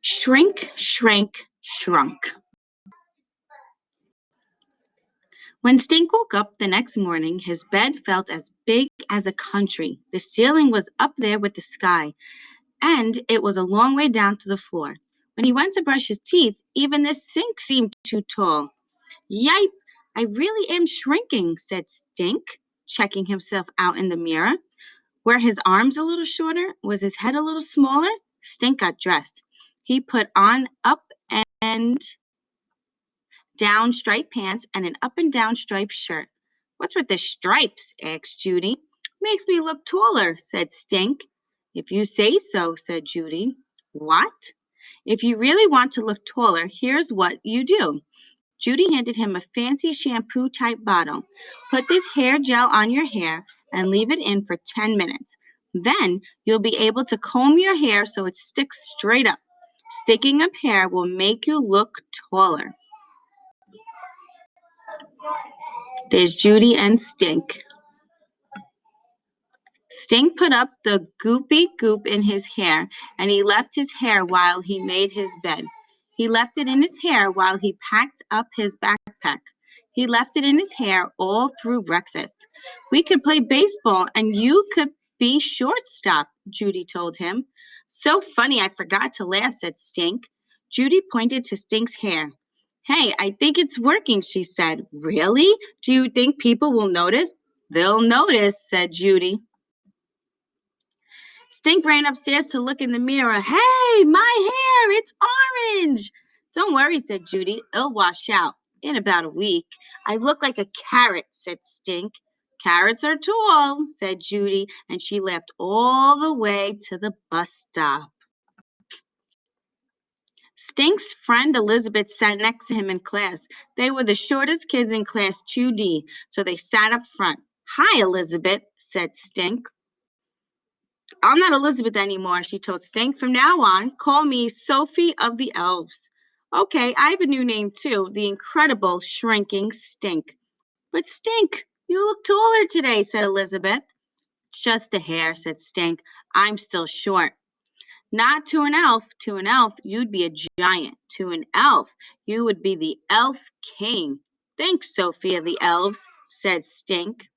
Shrink, shrank, shrunk. When Stink woke up the next morning, his bed felt as big as a country. The ceiling was up there with the sky, and it was a long way down to the floor. When he went to brush his teeth, even the sink seemed too tall. Yipe, I really am shrinking, said Stink, checking himself out in the mirror. Were his arms a little shorter? Was his head a little smaller? Stink got dressed. He put on up and down striped pants and an up and down striped shirt. What's with the stripes? Asked Judy. Makes me look taller, said Stink. If you say so, said Judy. What? If you really want to look taller, here's what you do. Judy handed him a fancy shampoo type bottle. Put this hair gel on your hair and leave it in for 10 minutes. Then you'll be able to comb your hair so it sticks straight up. Sticking up hair will make you look taller. There's Judy and Stink. Stink put up the goopy goop in his hair, and he left his hair while he made his bed. He left it in his hair while he packed up his backpack. He left it in his hair all through breakfast. We could play baseball, and you could be shortstop, Judy told him. So funny, I forgot to laugh, said Stink. Judy pointed to Stink's hair. Hey, I think it's working, she said. Really? Do you think people will notice? They'll notice, said Judy. Stink ran upstairs to look in the mirror. Hey, my hair, it's orange. Don't worry, said Judy. It'll wash out in about a week. I look like a carrot, said Stink. Carrots are tall, said Judy, and she laughed all the way to the bus stop. Stink's friend Elizabeth sat next to him in class. They were the shortest kids in class 2D, so they sat up front. Hi, Elizabeth, said Stink. I'm not Elizabeth anymore, she told Stink. From now on, call me Sophie of the Elves. Okay, I have a new name too, the incredible shrinking Stink. But Stink, you look taller today, said Elizabeth. It's just the hair, said Stink. I'm still short. Not to an elf. To an elf, you'd be a giant. To an elf, you would be the elf king. Thanks, Sophie of the Elves, said Stink.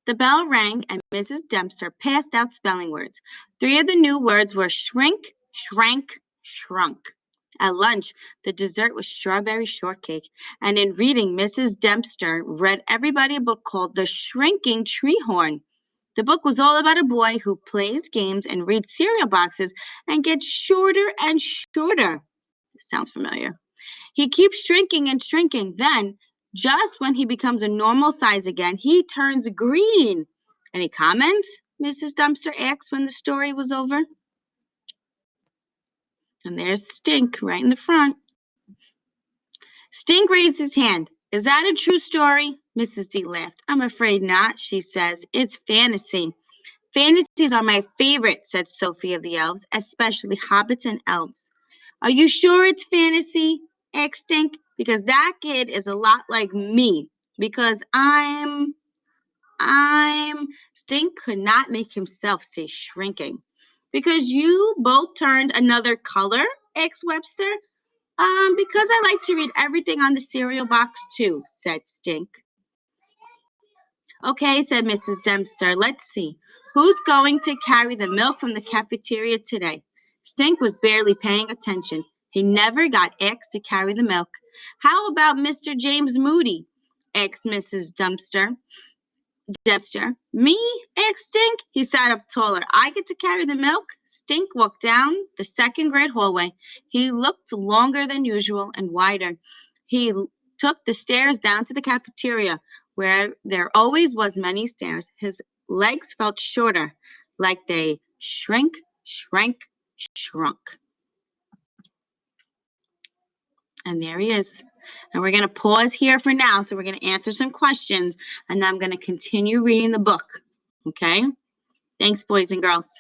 The bell rang and Mrs. Dempster passed out spelling words. 3 of the new words were shrink, shrank, shrunk. At lunch, the dessert was strawberry shortcake, and in reading, Mrs. Dempster read everybody a book called The Shrinking Treehorn. The book was all about a boy who plays games and reads cereal boxes and gets shorter and shorter. Sounds familiar. He keeps shrinking and shrinking. Then, just when he becomes a normal size again, he turns green. Any comments? Mrs. Dumpster asked when the story was over. And there's Stink right in the front. Stink raised his hand. Is that a true story? Mrs. D laughed. I'm afraid not, she says. It's fantasy. Fantasies are my favorite, said Sophie of the Elves, especially hobbits and elves. Are you sure it's fantasy? Asked Stink. Because that kid is a lot like me. Because I'm Stink could not make himself say shrinking. Because you both turned another color? Asked Webster. Because I like to read everything on the cereal box too, said Stink. Okay, said Mrs. Dempster. Let's see. Who's going to carry the milk from the cafeteria today? Stink was barely paying attention. He never got asked to carry the milk. How about Mr. James Moody? Asked Mrs. Dempster. Me? Asked Stink. He sat up taller. I get to carry the milk? Stink walked down the second grade hallway. He looked longer than usual and wider. He took the stairs down to the cafeteria, where there always was many stairs. His legs felt shorter, like they shrank, shrunk. And there he is. And we're going to pause here for now. So we're going to answer some questions, and then I'm going to continue reading the book. Okay? Thanks, boys and girls.